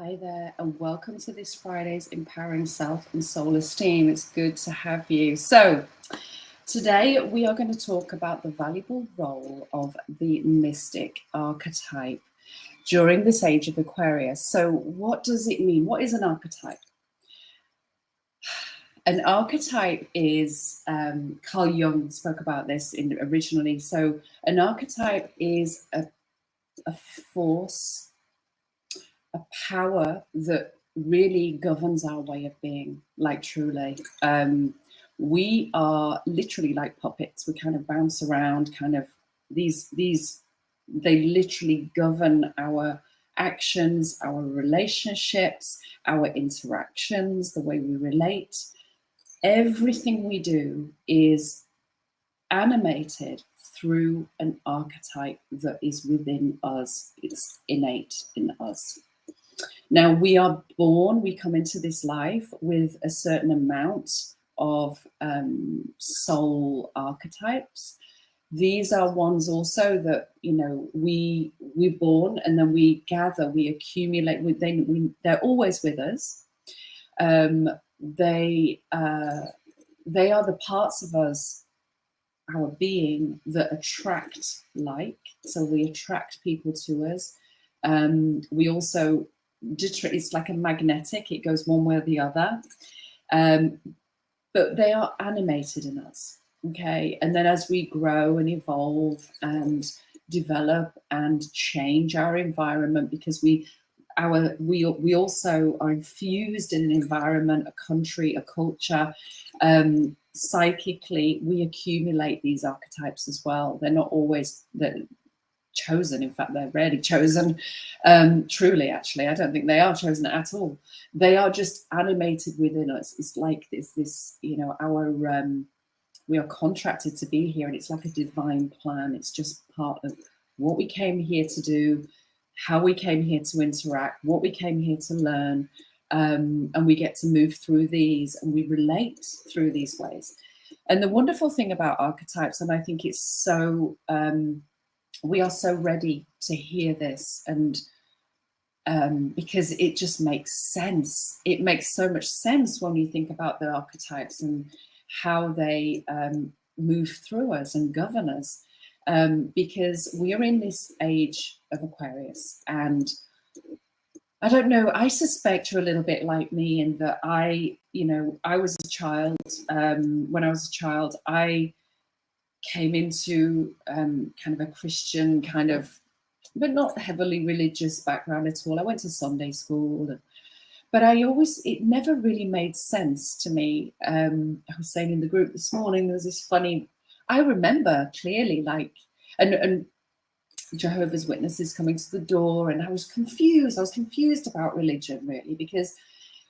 Hi there, and welcome to this Friday's Empowering Self and Soul Esteem. It's good to have you. So, today we are going to talk about the valuable role of the Mystic Archetype during this Age of Aquarius. So, what does it mean? What is an archetype? An archetype is, Carl Jung spoke about this originally. So, an archetype is a force, a power that really governs our way of being, like truly. We are literally like puppets. We kind of bounce around, kind of these they literally govern our actions, our relationships, our interactions, the way we relate. Everything we do is animated through an archetype that is within us. It's innate in us. Now, we are born, we come into this life with a certain amount of soul archetypes. These are ones also that, we're born and then we gather, we accumulate, they're always with us. They are the parts of us, our being, that attract like. So we attract people to us. We also, it's like a magnetic, it goes one way or the other, but they are animated in us. Okay, and then as we grow and evolve and develop and change our environment, because we also are infused in an environment, a country, a culture, psychically we accumulate these archetypes as well. They're not always chosen. In fact, they're rarely chosen. Truly, actually, I don't think they are chosen at all. They are just animated within us. It's like this, we are contracted to be here, and it's like a divine plan. It's just part of what we came here to do, how we came here to interact, what we came here to learn, and we get to move through these, and we relate through these ways. And the wonderful thing about archetypes, and I think it's so we are so ready to hear this, and because it just makes sense. It makes so much sense when you think about the archetypes and how they move through us and govern us, because we are in this age of Aquarius. And I don't know, I suspect you're a little bit like me in that I was a child. When I was a child, I came into kind of a Christian kind of, but not heavily religious background at all. I went to Sunday school, but it never really made sense to me. I was saying in the group this morning, there was this funny, I remember clearly, like, and Jehovah's Witnesses coming to the door, and I was confused. I was confused about religion, really, because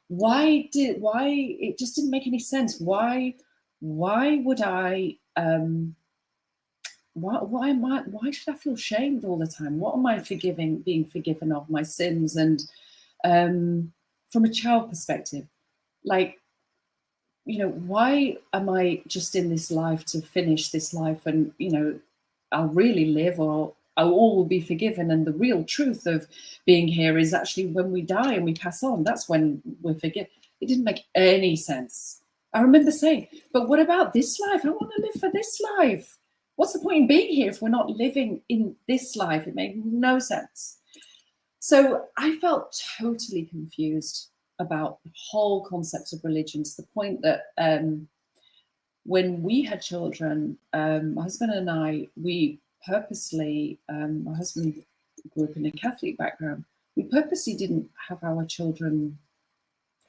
why it just didn't make any sense. Why would I why should I feel shamed all the time? What am I being forgiven of? My sins? And from a child perspective, like, why am I just in this life to finish this life, and I'll really live, or all will be forgiven, and the real truth of being here is actually when we die and we pass on. That's when we're forgiven. It didn't make any sense. I remember saying, but what about this life? I want to live for this life. What's the point in being here if we're not living in this life? It made no sense. So I felt totally confused about the whole concept of religion, to the point that when we had children, my husband and I, we purposely, my husband grew up in a Catholic background, we purposely didn't have our children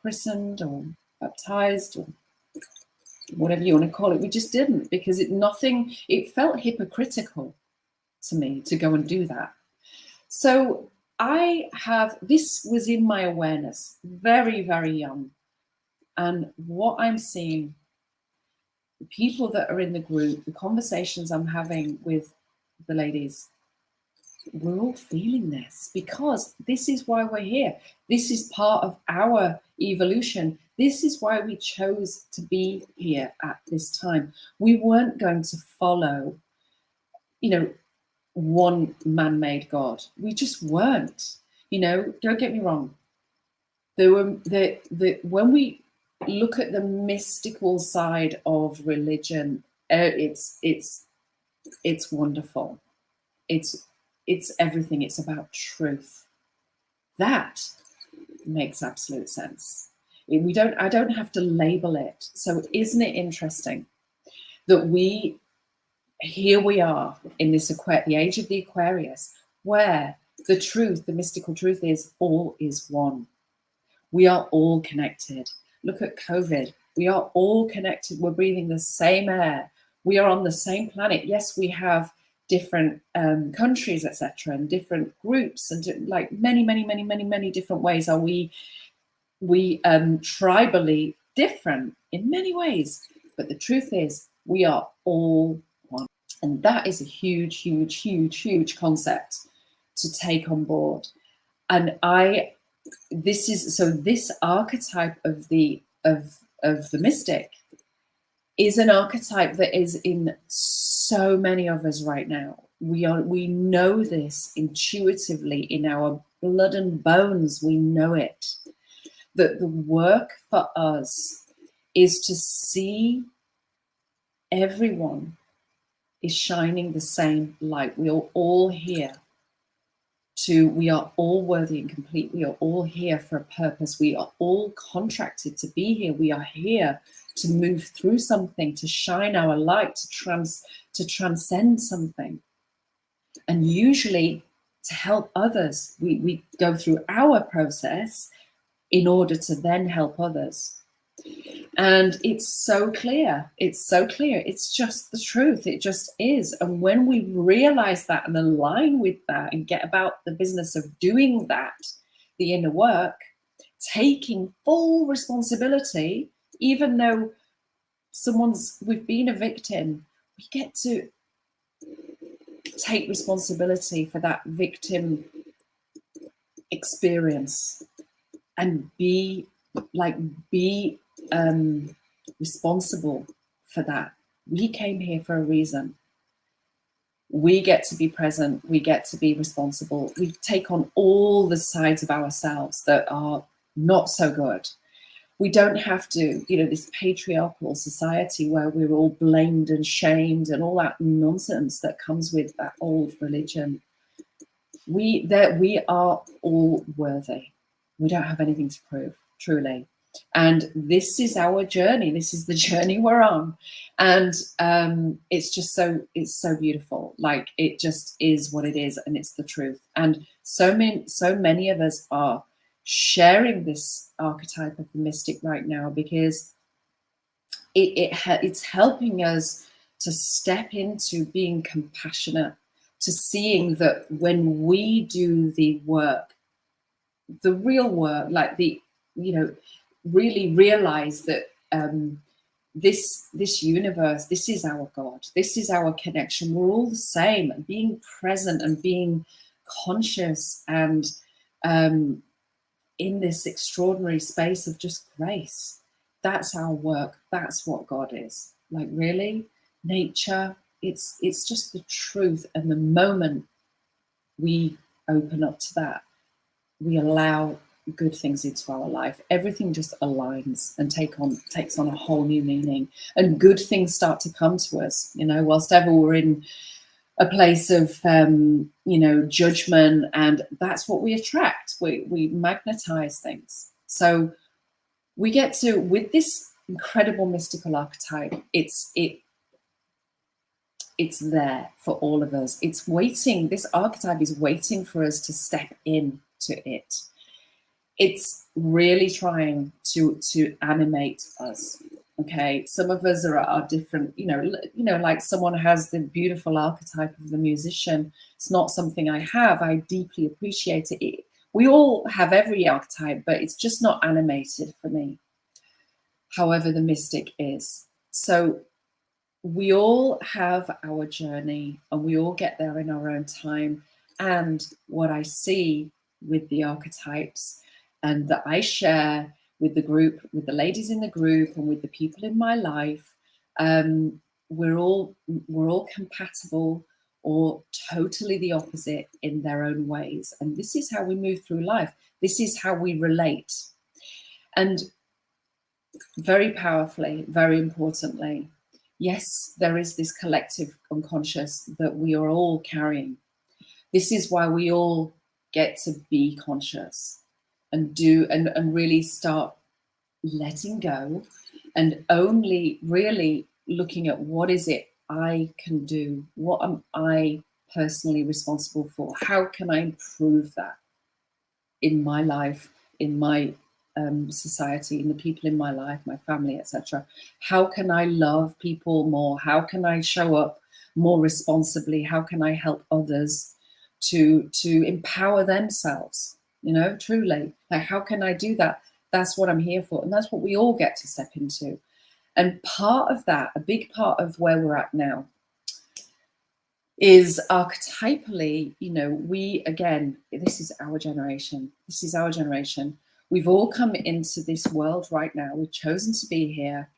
christened or baptized or whatever you want to call it. We just didn't, because it felt hypocritical to me to go and do that. So this was in my awareness very, very young. And what I'm seeing, the people that are in the group, the conversations I'm having with the ladies, we're all feeling this, because this is why we're here. This is part of our evolution. This is why we chose to be here at this time. We weren't going to follow, one man-made God. We just weren't. Don't get me wrong. When we look at the mystical side of religion, it's wonderful. It's everything. It's about truth. That makes absolute sense. I don't have to label it. So isn't it interesting that here we are in this the age of the Aquarius, where the truth, the mystical truth is all is one. We are all connected. Look at COVID. We are all connected. We're breathing the same air. We are on the same planet. Yes, we have different countries, etc., and different groups, and like many different ways are we tribally different in many ways. But the truth is, we are all one, and that is a huge concept to take on board. And this archetype of the mystic is an archetype that is in so many of us right now. We know this intuitively in our blood and bones. We know it. That the work for us is to see everyone is shining the same light. We are all here. We are all worthy and complete. We are all here for a purpose. We are all contracted to be here. We are here to move through something, to shine our light, to transcend something. And usually to help others, we go through our process in order to then help others. And it's so clear. It's so clear. It's just the truth. It just is. And when we realize that and align with that and get about the business of doing that, the inner work, taking full responsibility, even though we've been a victim, we get to take responsibility for that victim experience and be responsible for that. We came here for a reason. We get to be present. We get to be responsible. We take on all the sides of ourselves that are not so good. We don't have to, this patriarchal society where we're all blamed and shamed and all that nonsense that comes with that old religion. We are all worthy. We don't have anything to prove, truly. And this is our journey. This is the journey we're on. And it's so beautiful. Like, it just is what it is, and it's the truth. And so many of us are sharing this archetype of the mystic right now because it's helping us to step into being compassionate, to seeing that when we do the work, the real work, like really realize that this universe, this is our God, this is our connection. We're all the same, and being present and being conscious and in this extraordinary space of just grace. That's our work. That's what God is. Like, really, nature, it's just the truth. And the moment we open up to that, we allow good things into our life, everything just aligns and takes on a whole new meaning, and good things start to come to us. Whilst ever we're in a place of judgment, and that's what we attract. We magnetize things. So we get to, with this incredible mystical archetype, it's there for all of us. It's waiting. This archetype is waiting for us to step in to it. It's really trying to animate us. Okay, some of us are different. Like someone has the beautiful archetype of the musician. It's not something I have. I deeply appreciate it. We all have every archetype, but it's just not animated for me. However, the mystic is. So we all have our journey, and we all get there in our own time. And what I see with the archetypes, and that I share with the group, with the ladies in the group, and with the people in my life, we're all compatible or totally the opposite in their own ways. And this is how we move through life. This is how we relate. And very powerfully, very importantly, yes, there is this collective unconscious that we are all carrying. This is why we all get to be conscious and do and really start letting go and only really looking at what is it I can do? What am I personally responsible for? How can I improve that in my life, in my society, in the people in my life, my family, etc.? How can I love people more? How can I show up more responsibly? How can I help others to empower themselves? You know, truly, like, how can I do that? That's what I'm here for, and that's what we all get to step into. And part of that, a big part of where we're at now, is archetypally, you know, we, again, this is our generation. This is our generation. We've all come into this world right now. We've chosen to be here.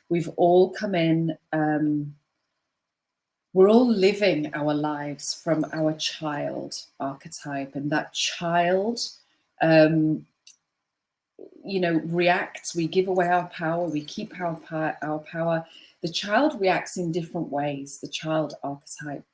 We've all come in. We're all living our lives from our child archetype, and that child, you know, reacts. We give away our power. We keep our power. The child reacts in different ways. The child archetype.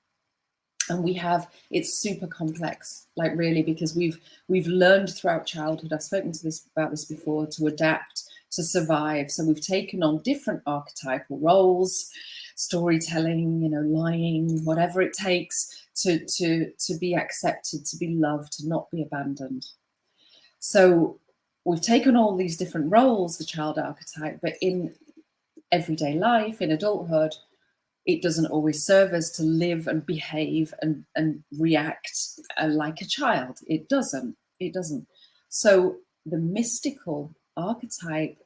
And we have, it's super complex, like really, because we've learned throughout childhood, I've spoken to about this before, to adapt, to survive. So we've taken on different archetypal roles, storytelling, you know, lying, whatever it takes to be accepted, to be loved, to not be abandoned. So we've taken all these different roles, the child archetype, but in everyday life, in adulthood, it doesn't always serve us to live and behave and react like a child. It doesn't. So the mystical archetype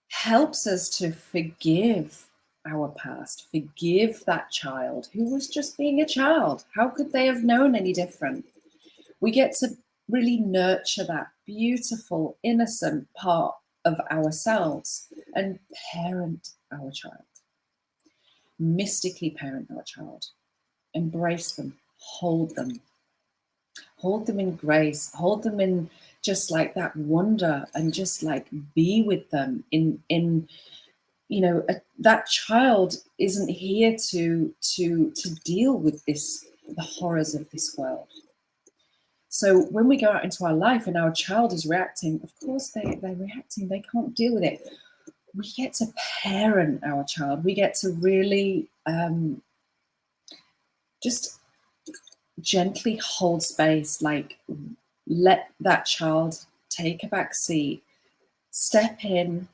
helps us to forgive our past, forgive that child who was just being a child. How could they have known any different? We get to really nurture that beautiful, innocent part of ourselves and parent our child. Mystically parent our child, embrace them, hold them in grace, hold them in just like that wonder, and just like be with them in you know, that child isn't here to deal with this, the horrors of this world. So when we go out into our life and our child is reacting, of course they're reacting, they can't deal with it. We get to parent our child. We get to really just gently hold space, like let that child take a back seat, step in,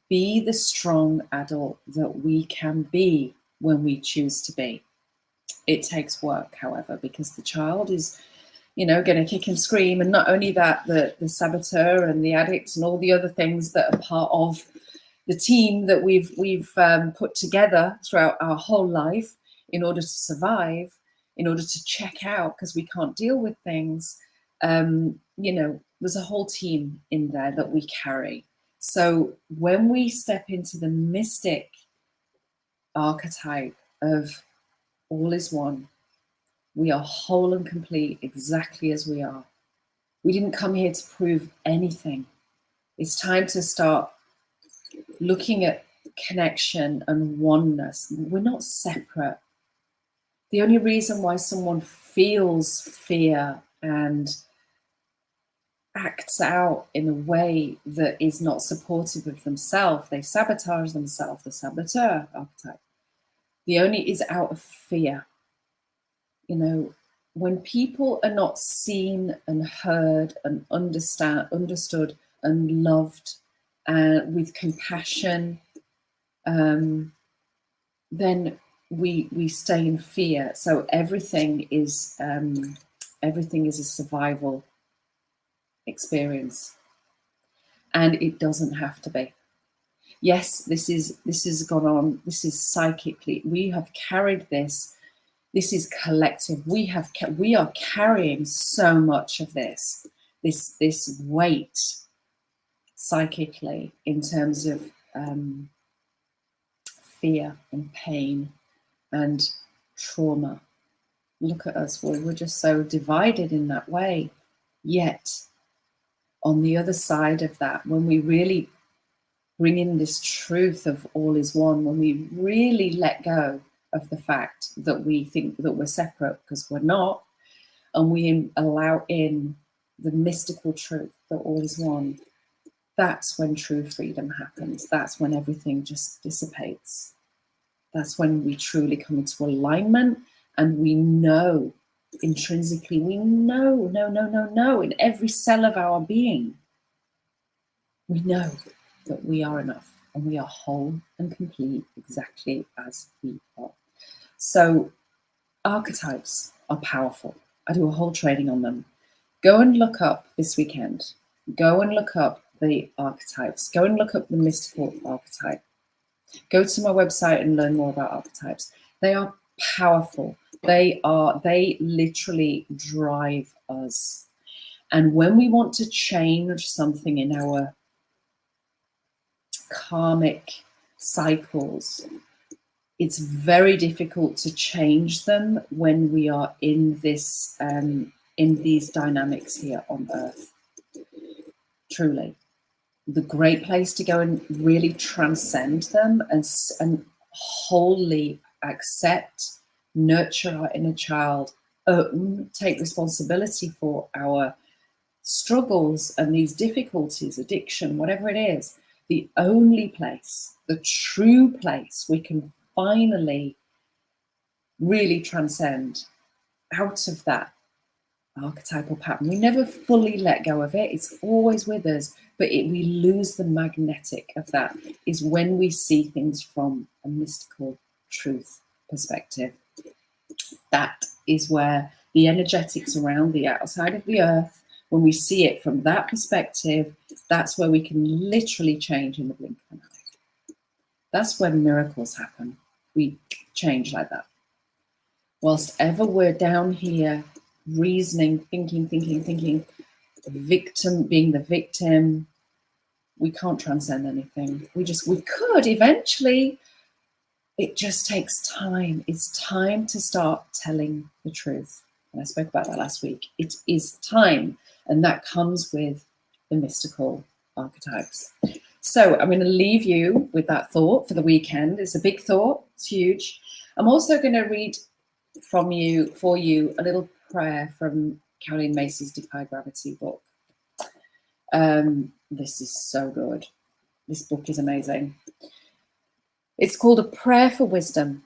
be the strong adult that we can be when we choose to be. It takes work, however, because the child is, you know, going to kick and scream. And not only that, the saboteur and the addict and all the other things that are part of the team that we've put together throughout our whole life in order to survive, in order to check out because we can't deal with things. You know, there's a whole team in there that we carry. So when we step into the mystic archetype of all is one, we are whole and complete exactly as we are. We didn't come here to prove anything. It's time to start looking at connection and oneness. We're not separate. The only reason why someone feels fear and acts out in a way that is not supportive of themselves, they sabotage themselves, the saboteur archetype, the only is out of fear. You know, when people are not seen and heard and understood and loved with compassion, then we stay in fear. So everything is a survival experience, and it doesn't have to be. Yes, this has gone on. This is psychically. We have carried this. This is collective. We are carrying so much of this weight psychically in terms of fear and pain and trauma. Look at us, we're just so divided in that way. Yet on the other side of that, when we really bring in this truth of all is one, when we really let go of the fact that we think that we're separate, because we're not, and we allow in the mystical truth that all is one, that's when true freedom happens. That's when everything just dissipates. That's when we truly come into alignment, and we know intrinsically, we know, in every cell of our being, we know that we are enough and we are whole and complete exactly as we are. So archetypes are powerful. I do a whole training on them. Go and look up this weekend. Go and look up the archetypes. Go and look up the mystical archetype. Go to my website and learn more about archetypes. They are powerful. They literally drive us. And when we want to change something in our karmic cycles, it's very difficult to change them when we are in this in these dynamics here on Earth. Truly, the great place to go and really transcend them and wholly accept, nurture our inner child, take responsibility for our struggles and these difficulties, addiction, whatever it is. The only place, the true place we can finally really transcend out of that archetypal pattern. We never fully let go of it. It's always with us, but we lose the magnetic of that is when we see things from a mystical truth perspective. That is where the energetics around the outside of the earth, when we see it from that perspective, that's where we can literally change in the blink of an eye. That's when miracles happen. We change like that. Whilst ever we're down here reasoning, thinking, victim, being the victim, we can't transcend anything. We could eventually. It just takes time. It's time to start telling the truth. And I spoke about that last week. It is time. And that comes with the mystical archetypes. So I'm going to leave you with that thought for the weekend. It's a big thought. It's huge. I'm also going to read for you a little prayer from Caroline Myss's Defy Gravity book. This is so good. This book is amazing. It's called A Prayer for Wisdom.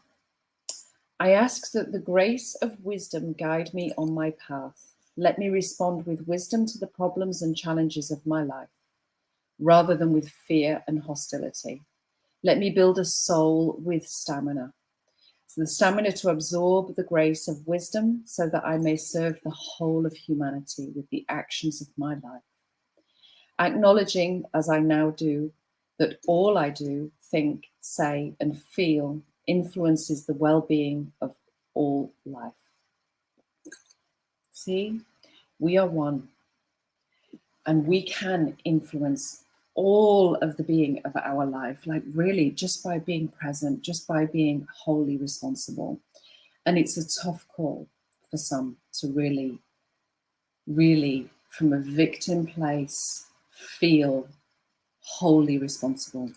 I ask that the grace of wisdom guide me on my path. Let me respond with wisdom to the problems and challenges of my life, rather than with fear and hostility. Let me build a soul with stamina. So the stamina to absorb the grace of wisdom so that I may serve the whole of humanity with the actions of my life. Acknowledging, as I now do, that all I do, think, say, and feel influences the well-being of all life. See, we are one, and we can influence all of the being of our life, like really just by being present, just by being wholly responsible. And it's a tough call for some to really, really, from a victim place, feel wholly responsible.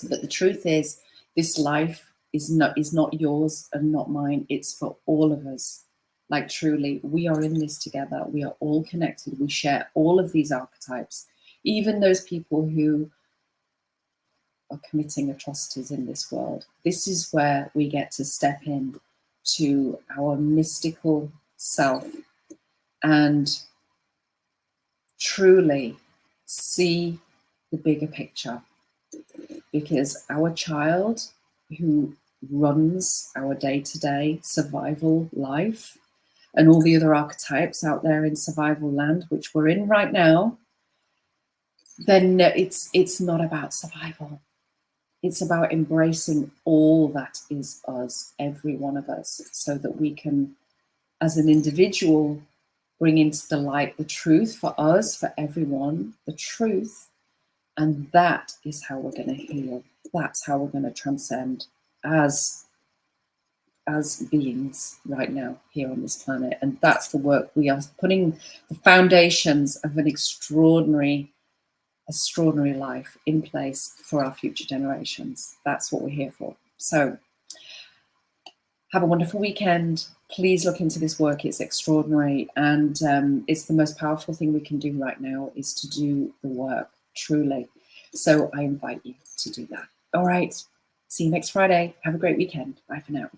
But the truth is, this life is not yours and not mine. It's for all of us. Like truly, we are in this together. We are all connected. We share all of these archetypes. Even those people who are committing atrocities in this world. This is where we get to step in to our mystical self and truly see the bigger picture. Because our child who runs our day-to-day survival life and all the other archetypes out there in survival land, which we're in right now, then it's not about survival. It's about embracing all that is us, every one of us, so that we can, as an individual, bring into the light the truth for us, for everyone, the truth. And that is how we're going to heal. That's how we're going to transcend as as beings right now here on this planet. And that's the work. We are putting the foundations of an extraordinary life in place for our future generations. That's what we're here for. So have a wonderful weekend. Please look into this work. It's extraordinary. And it's the most powerful thing we can do right now is to do the work, truly. So I invite you to do that. All right. See you next Friday. Have a great weekend. Bye for now.